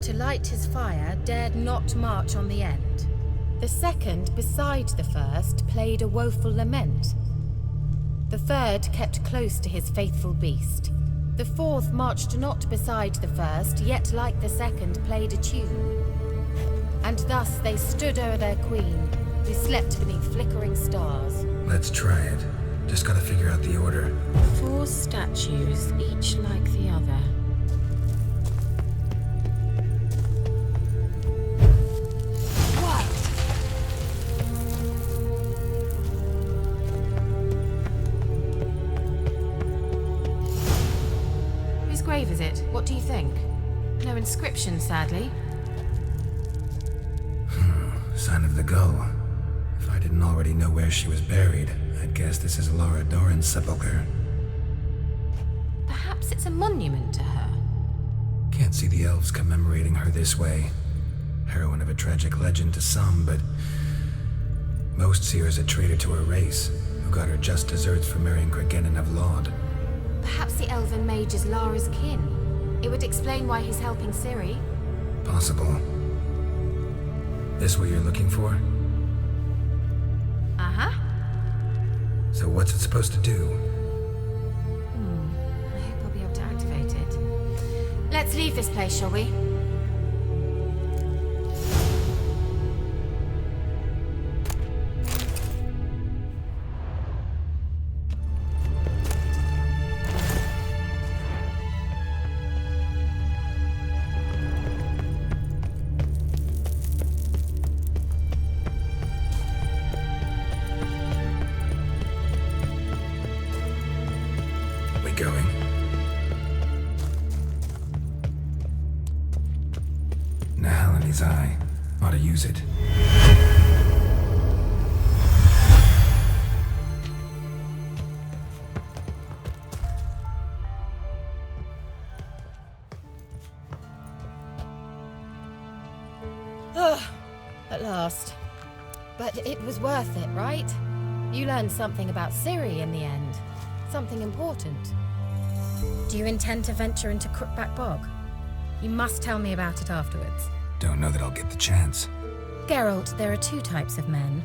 to light his fire dared not march on the end. The second, beside the first, played a woeful lament. The third kept close to his faithful beast. The fourth marched not beside the first, yet like the second played a tune. And thus they stood o'er their queen, who slept beneath flickering stars. Let's try it. Just gotta figure out the order. 4 statues, each like the other. Whose grave is it? What do you think? No inscription, sadly. Sign of the gull. If I didn't already know where she was buried, I'd guess this is Laura Doran's sepulcher. Perhaps it's a monument to her. Can't see the elves commemorating her this way. Heroine of a tragic legend to some, but most see her as a traitor to her race, who got her just deserts for marrying Cregennan of Laud. Perhaps the elven mage is Lara's kin. It would explain why he's helping Ciri. Possible. This what you're looking for? Uh-huh. So what's it supposed to do? I hope I'll be able to activate it. Let's leave this place, shall we? Going. Nahalani's eye. Ought to use it. At last. But it was worth it, right? You learned something about Ciri in the end. Something important. Do you intend to venture into Crookback Bog? You must tell me about it afterwards. Don't know that I'll get the chance. Geralt, there are 2 types of men.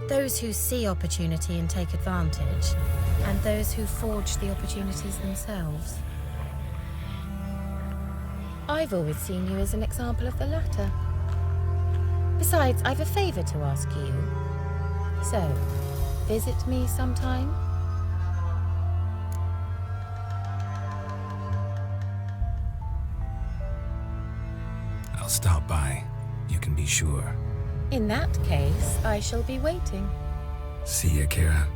Those who see opportunity and take advantage, and those who forge the opportunities themselves. I've always seen you as an example of the latter. Besides, I've a favor to ask you. So, visit me sometime? I'll stop by. You can be sure. In that case, I shall be waiting. See ya, Kira.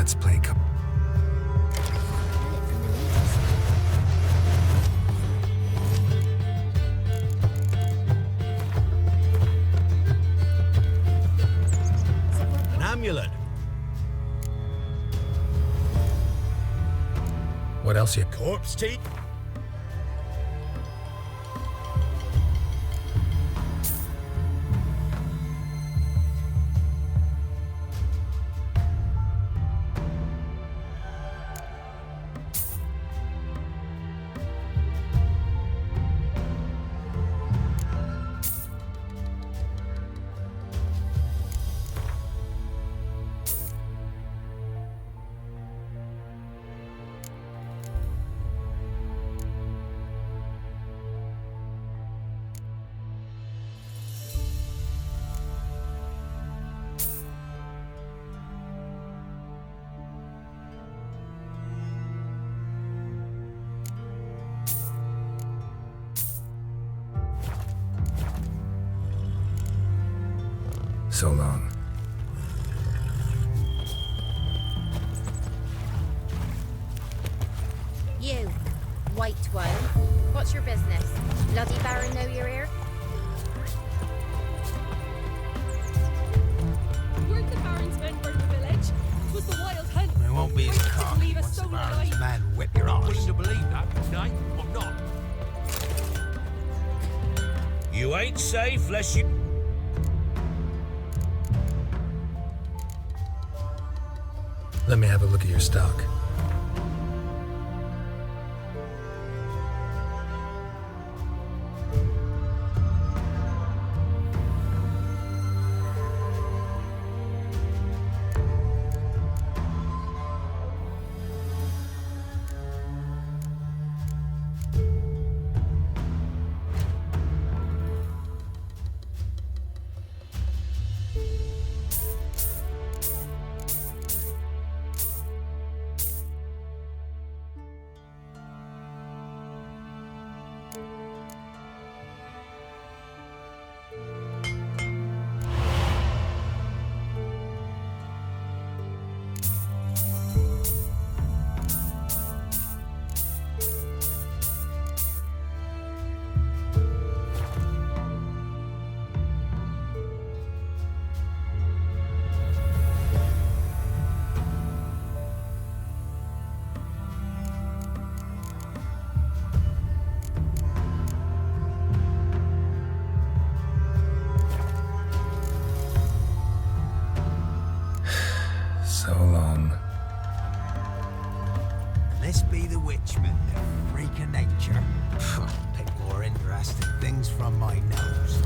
Let's play. An amulet. What else you? Corpse teeth. So long. You, white one. What's your business? Bloody Baron know you're here? Weren't the Baron's men burn the village? 'Twas the wild hunt. It won't be as Wait, cocky leave us once the so Baron's alive. man whip your arse. Willing to believe that, no, I'm not. You ain't safe lest you... Let me have a look at your stock. So long. This be the witchman, the freak of nature. Pick more interesting things from my nose.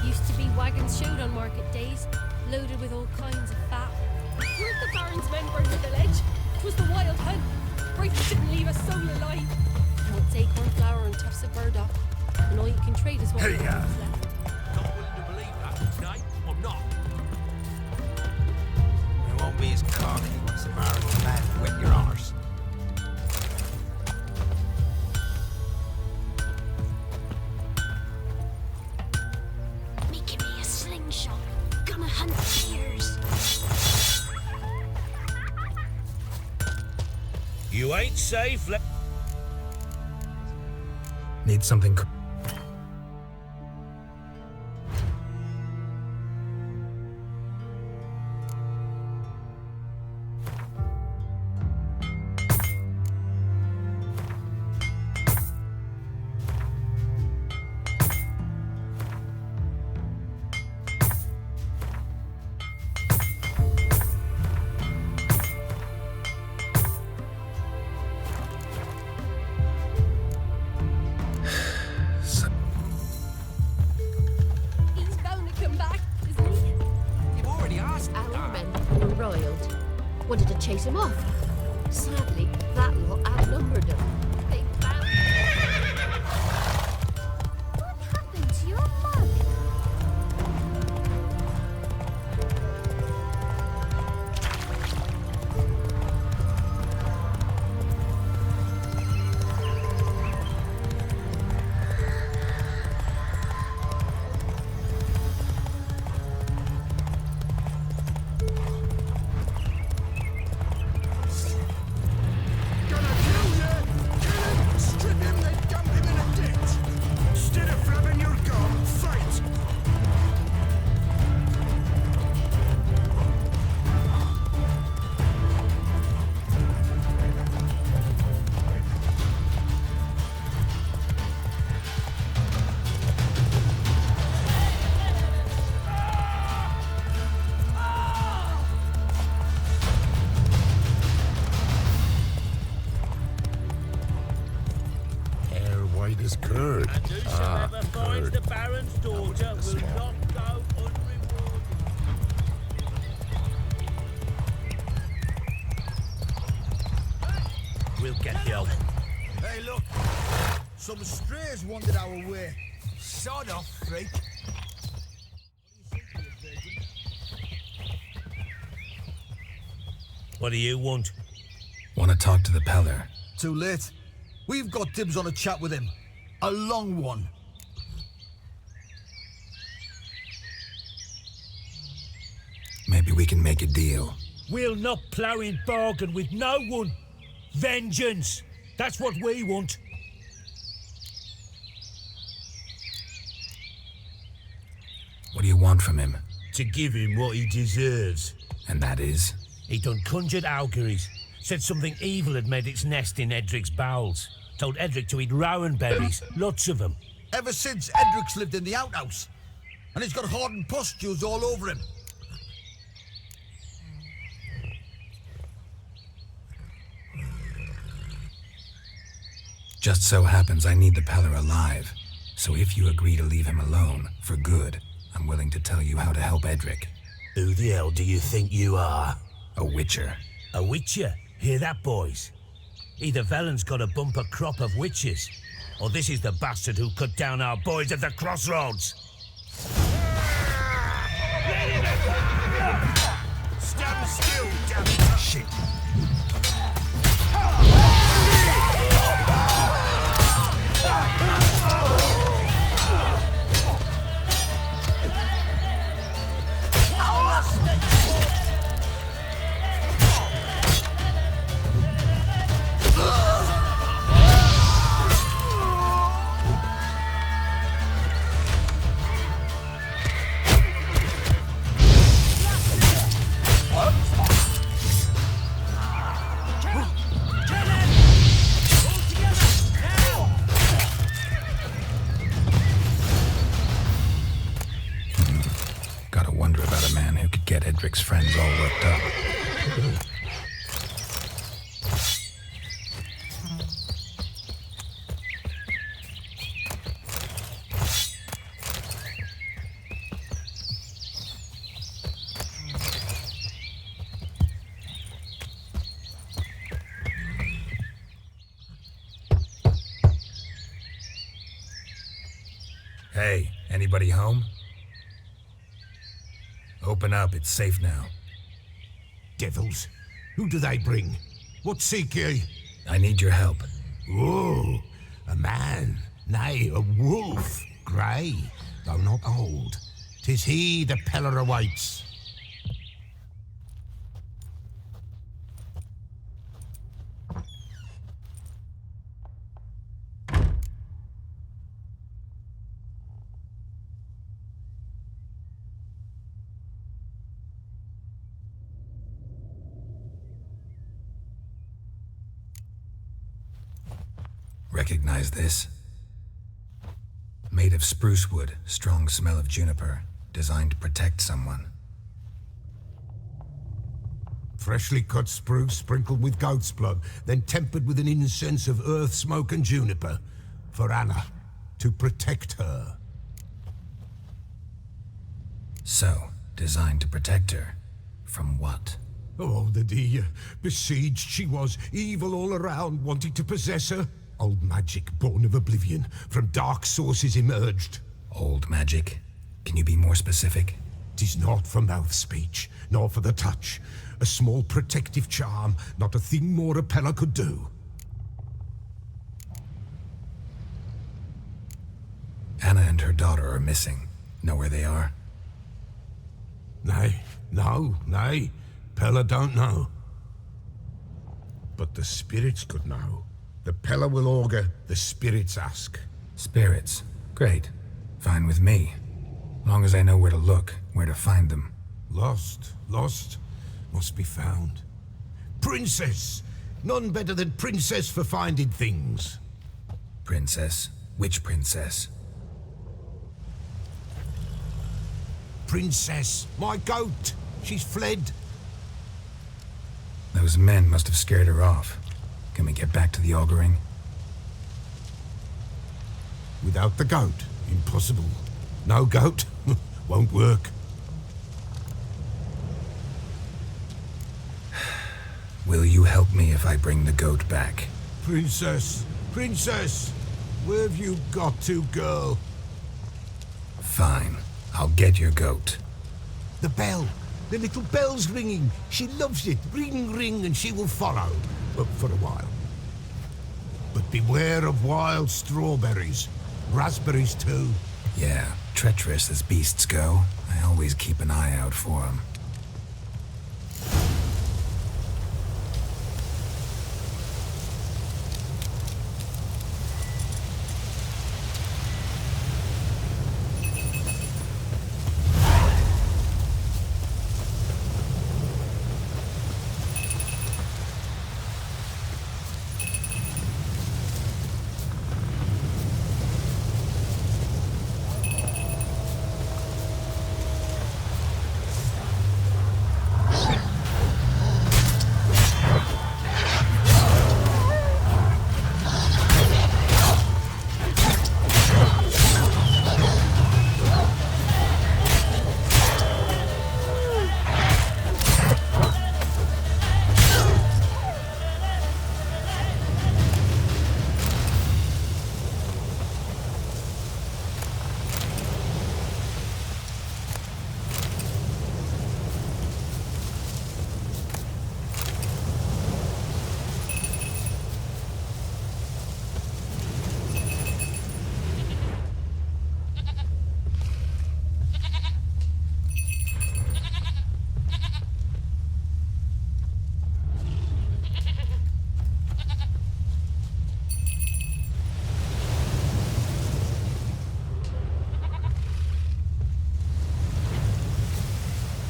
Used to be wagons showed on market days, loaded with all kinds of fat. Weren't the Baron's men burn the village? 'Twas the wild hunt. Right, didn't leave a soul alive. Now it's acorn flour and tufts of burdock, and all you can trade is what Hey, you yeah. have left. Not willing to believe that, no, I'm not. It won't be as cocky once the Baron's man whip your arse. Making me a slingshot. Gonna hunt deers. You ain't safe lest... Need something. He's bound to come back, isn't he? You've already asked Our that. men were roiled. Wanted to chase him off. Sadly, that lot outnumbered him. They found... What happened to your mug? is Kurd. And whosoever finds the Baron's daughter will not go unrewarded. We'll get the help. Hey, look. Some strays wandered our way. Sod off, freak. What do you want? Want to talk to the Peller. Too late. We've got dibs on a chat with him. A long one. Maybe we can make a deal. We'll not plough in bargain with no one. Vengeance. That's what we want. What do you want from him? To give him what he deserves. And that is? He done conjured auguries. Said something evil had made its nest in Edric's bowels. Told Edric to eat rowan berries, lots of them. Ever since Edric's lived in the outhouse. And he's got hardened pustules all over him. Just so happens I need the Peller alive. So if you agree to leave him alone, for good, I'm willing to tell you how to help Edric. Who the hell do you think you are? A witcher. A witcher? Hear that, boys? Either Velen's got a bumper crop of witches, or this is the bastard who cut down our boys at the crossroads. Stand still, damn it. Shit. Gotta wonder about a man who could get Edric's friends all worked up. Hey, anybody home? Open up, it's safe now. Devils. Who do they bring? What seek ye? I need your help. Oh, a man, nay, a wolf, grey, though not old. 'Tis he the Peller awaits. Recognize this? Made of spruce wood, strong smell of juniper, designed to protect someone. Freshly cut spruce sprinkled with goat's blood, then tempered with an incense of earth, smoke and juniper. For Anna, to protect her. So, designed to protect her. From what? Oh, the dear. Besieged she was, evil all around, wanting to possess her. Old magic, born of oblivion, from dark sources emerged. Old magic? Can you be more specific? 'Tis not for mouth speech, nor for the touch. A small protective charm, not a thing more a Peller could do. Anna and her daughter are missing. Know where they are? Nay, nay. Peller don't know. But the spirits could know. The Peller will augur, the spirits ask. Spirits. Great. Fine with me. Long as I know where to look, where to find them. Lost, must be found. Princess! None better than Princess for finding things. Princess? Which princess? Princess, my goat! She's fled. Those men must have scared her off. Can we get back to the auguring? Without the goat, impossible. No goat, won't work. Will you help me if I bring the goat back? Princess, princess, where have you got to, girl? Fine. I'll get your goat. The bell. The little bell's ringing. She loves it. Ring, ring, and she will follow. But for a while. But beware of wild strawberries. Raspberries, too. Yeah, treacherous as beasts go. I always keep an eye out for them.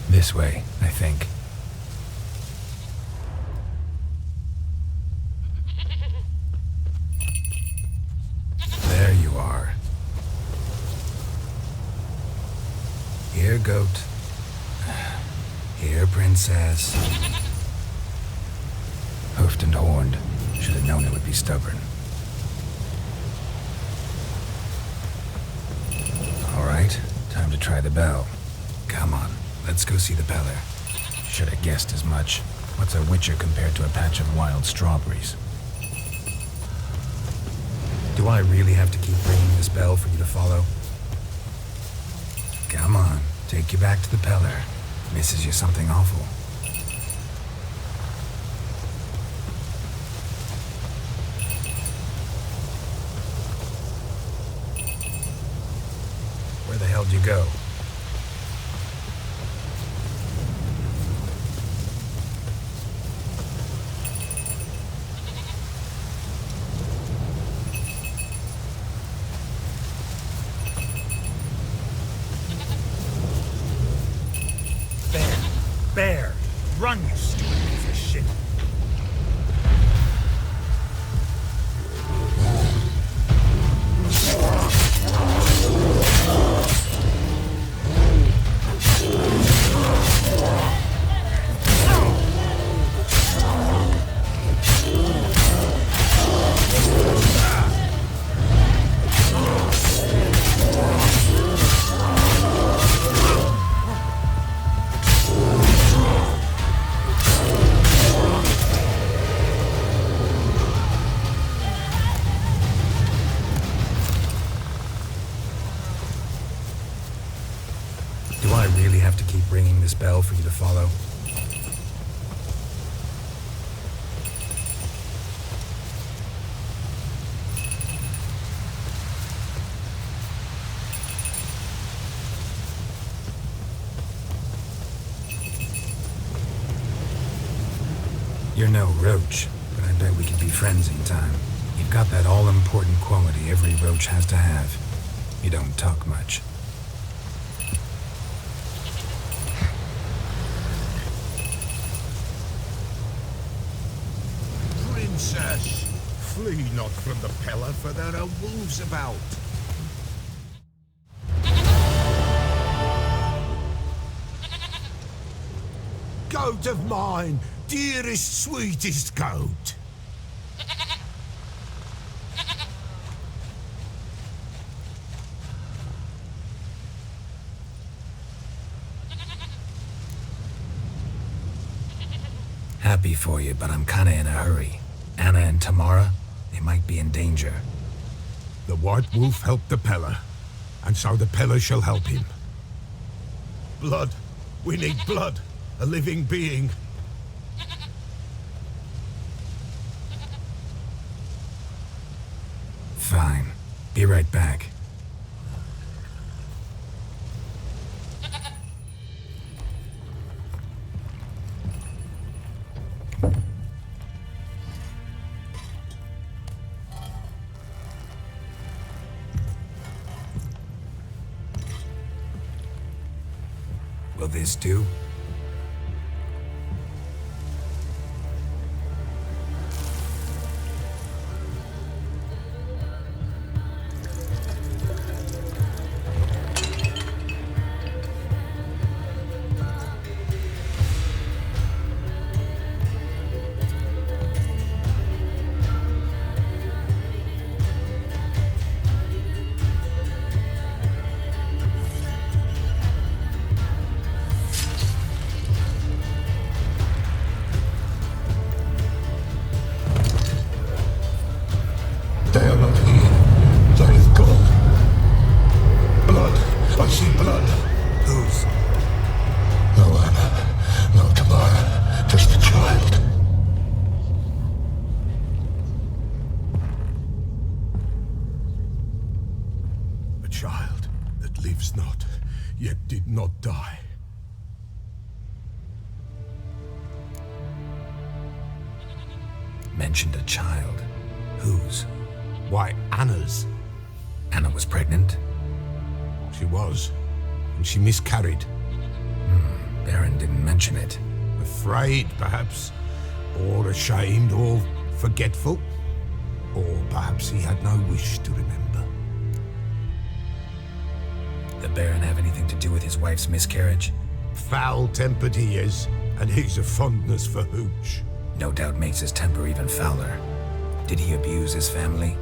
This way, I think. There you are. Here, goat. Here, princess. Hoofed and horned. Should have known it would be stubborn. All right, time to try the bell. Come on. Let's go see the Peller. Should have guessed as much. What's a witcher compared to a patch of wild strawberries? Do I really have to keep ringing this bell for you to follow? Come on, take you back to the Peller. Misses you something awful. Where the hell did you go? Bear! Run, you stupid piece of shit! Do I really have to keep ringing this bell for you to follow? You're no roach, but I bet we could be friends in time. You've got that all-important quality every roach has to have. You don't talk much. Princess, flee not from the Peller, for there are wolves about. Goat of mine, dearest, sweetest goat. happy for you, but I'm kinda in a hurry. Anna and Tamara, they might be in danger. The White Wolf helped the Peller, and so the Peller shall help him. Blood. We need blood. A living being. Fine. Be right back. Will this do? They are not here. They is gone. Blood. I see blood. Whose? No Anna. No Tamara. Just the child. A child that lives not, yet did not die. Mentioned a child. Whose? Why, Anna's. Anna was pregnant? She was, and she miscarried. Baron didn't mention it. Afraid, perhaps, or ashamed, or forgetful. Or perhaps he had no wish to remember. The Baron have anything to do with his wife's miscarriage? Foul-tempered he is, and he's a fondness for hooch. No doubt makes his temper even fouler. Did he abuse his family?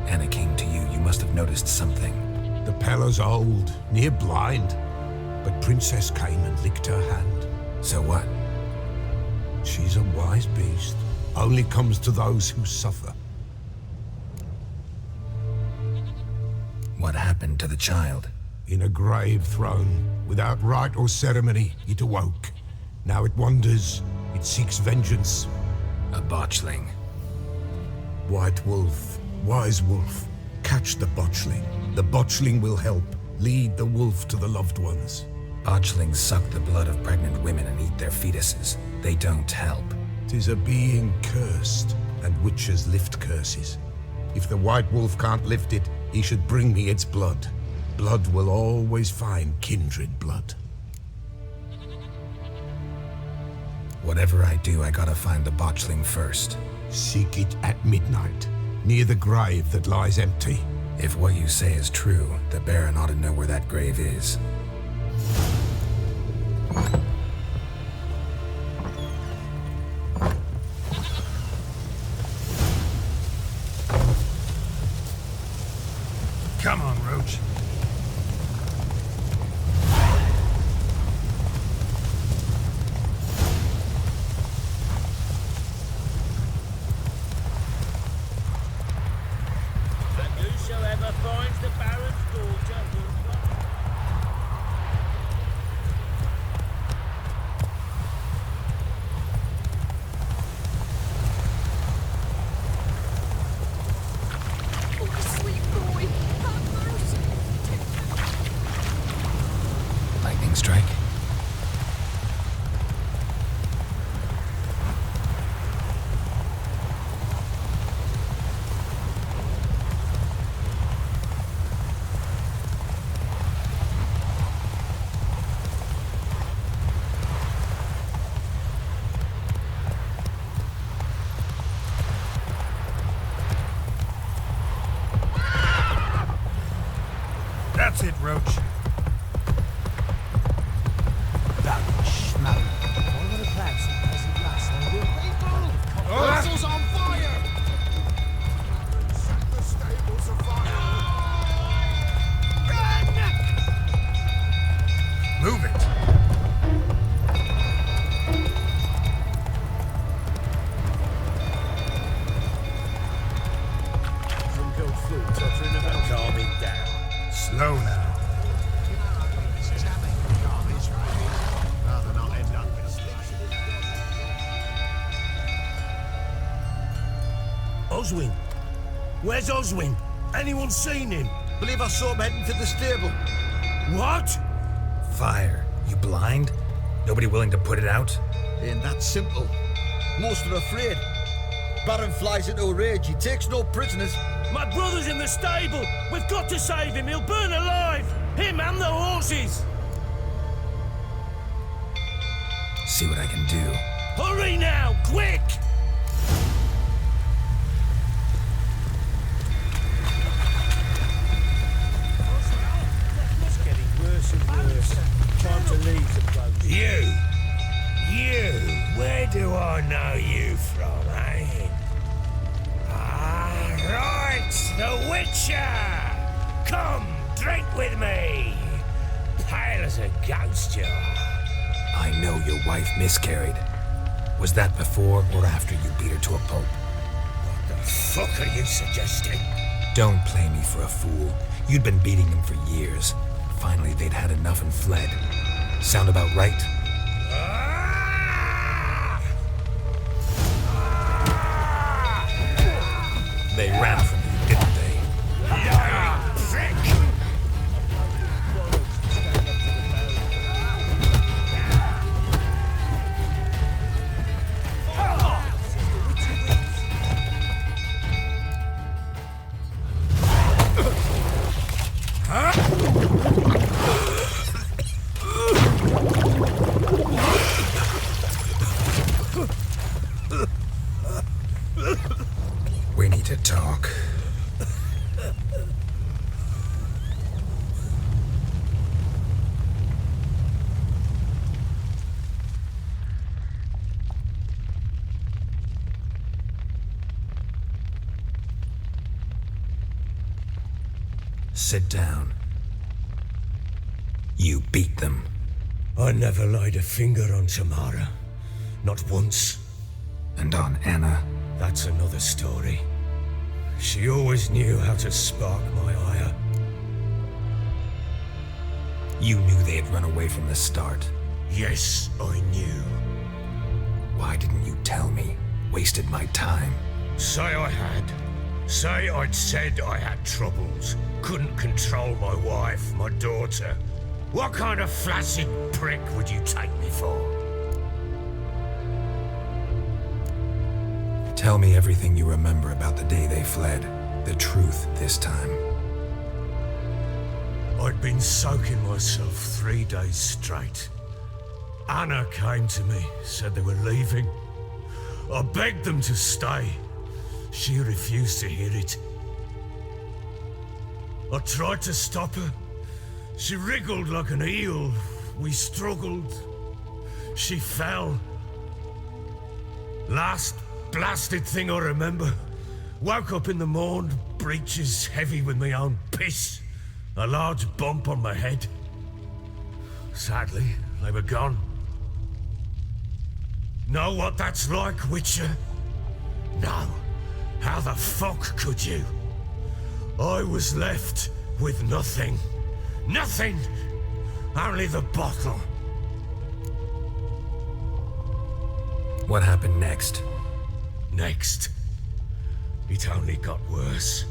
Anna came to you. You must have noticed something. The Peller's old, near blind, but Princess came and licked her hand. So what? She's a wise beast. Only comes to those who suffer. What happened to the child? In a grave thrown, without rite or ceremony, it awoke. Now it wanders, it seeks vengeance. A botchling. White Wolf, Wise Wolf, catch the botchling. The botchling will help, lead the wolf to the loved ones. Botchlings suck the blood of pregnant women and eat their fetuses. They don't help. 'Tis a being cursed, and witches lift curses. If the White Wolf can't lift it, he should bring me its blood. Blood will always find kindred blood. Whatever I do, I gotta find the botchling first. Seek it at midnight, near the grave that lies empty. If what you say is true, the Baron ought to know where that grave is. Come on, Roach. And whosoever finds the Baron's daughter will Oh, sweet boy, have mercy. Lightning strike? That's it, Roach. Castle's on fire! Set the stables afire! Move it. Slow now. Rather not end up with Oswin? Where's Oswin? Anyone seen him? Believe I saw him heading to the stable. What? Fire. You blind? Nobody willing to put it out? Ain't that simple. Most are afraid. Baron flies into a rage. He takes no prisoners. My brother's in the stable. We've got to save him. He'll burn alive. Him and the horses. See what I can do. Hurry now, quick! It's getting worse and worse. Time to leave the place. You, where do I know you from, eh? Ah, right, the Witcher! Come, drink with me! Pale as a ghost you are. I know your wife miscarried. Was that before or after you beat her to a pulp? What the fuck are you suggesting? Don't play me for a fool. You'd been beating them for years. Finally, they'd had enough and fled. Sound about right? They ran from you, didn't they? Lying prick! We need to talk. Sit down. You beat them. I never laid a finger on Tamara. Not once. And on Anna. That's another story. She always knew how to spark my ire. You knew they had run away from the start. Yes, I knew. Why didn't you tell me? Wasted my time. Say I had. Say I'd said I had troubles. Couldn't control my wife, my daughter. What kind of flaccid prick would you take me for? Tell me everything you remember about the day they fled. The truth this time. I'd been soaking myself 3 days straight. Anna came to me, said they were leaving. I begged them to stay. She refused to hear it. I tried to stop her. She wriggled like an eel. We struggled. She fell. Last blasted thing I remember. Woke up in the morn, breeches heavy with my own piss. A large bump on my head. Sadly, they were gone. Know what that's like, Witcher? No. How the fuck could you? I was left with nothing. Nothing! Only the bottle. What happened next? Next, it only got worse.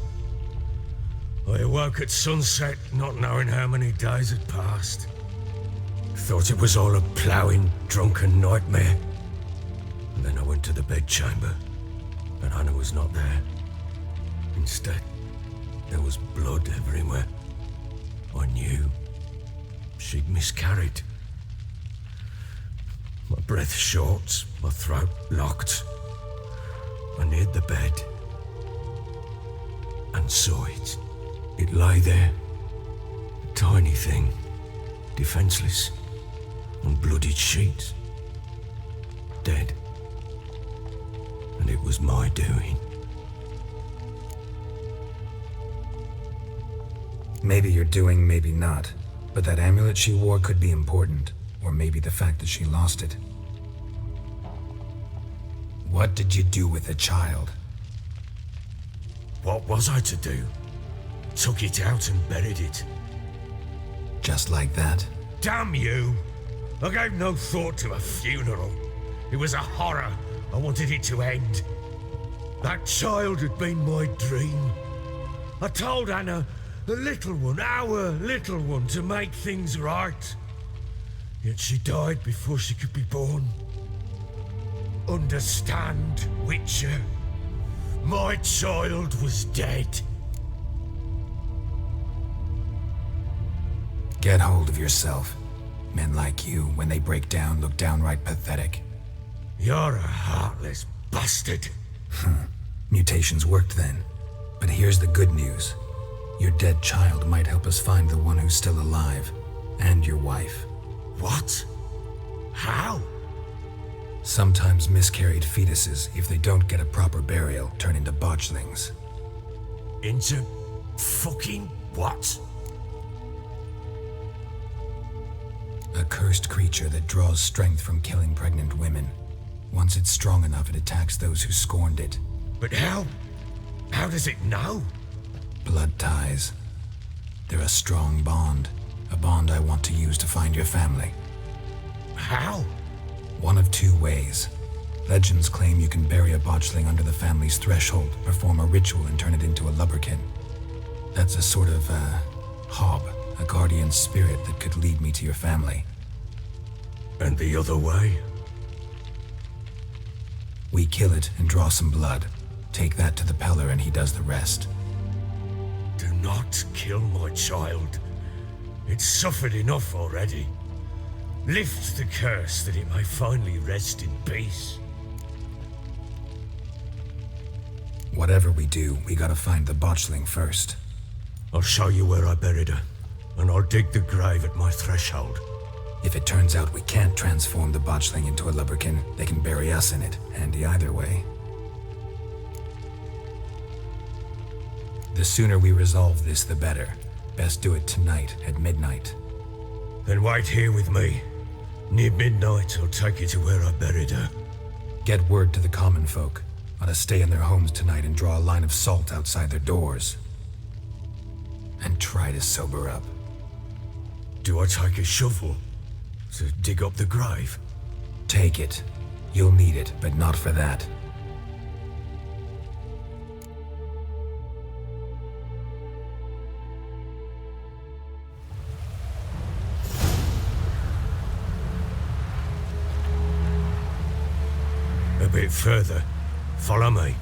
I awoke at sunset, not knowing how many days had passed. Thought it was all a ploughing, drunken nightmare. And then I went to the bedchamber, but Anna was not there. Instead, there was blood everywhere. I knew she'd miscarried. My breath short, my throat locked. I neared the bed and saw it. It lay there, a tiny thing, defenseless, on bloodied sheets, dead. And it was my doing. Maybe you're doing, maybe not. But that amulet she wore could be important. Or maybe the fact that she lost it. What did you do with the child? What was I to do? Took it out and buried it. Just like that? Damn you! I gave no thought to a funeral. It was a horror. I wanted it to end. That child had been my dream. I told Anna, the little one, our little one, to make things right. Yet she died before she could be born. Understand, Witcher? My child was dead. Get hold of yourself. Men like you, when they break down, look downright pathetic. You're a heartless bastard. Mutations worked then. But here's the good news. Your dead child might help us find the one who's still alive. And your wife. What? How? Sometimes miscarried fetuses, if they don't get a proper burial, turn into botchlings. Into fucking what? A cursed creature that draws strength from killing pregnant women. Once it's strong enough, it attacks those who scorned it. But how? How does it know? Blood ties. They're a strong bond. A bond I want to use to find your family. How? One of two ways. Legends claim you can bury a botchling under the family's threshold, perform a ritual, and turn it into a lubberkin. That's a sort of, hob, a guardian spirit that could lead me to your family. And the other way? We kill it and draw some blood. Take that to the Peller and he does the rest. Do not kill my child. It's suffered enough already. Lift the curse that it may finally rest in peace. Whatever we do, we gotta find the botchling first. I'll show you where I buried her, and I'll dig the grave at my threshold. If it turns out we can't transform the botchling into a lubberkin, they can bury us in it. Handy either way. The sooner we resolve this, the better. Best do it tonight, at midnight. Then wait here with me. Near midnight, I'll take you to where I buried her. Get word to the common folk. Ought to stay in their homes tonight and draw a line of salt outside their doors. And try to sober up. Do I take a shovel to dig up the grave? Take it. You'll need it, but not for that. A bit further. Follow me.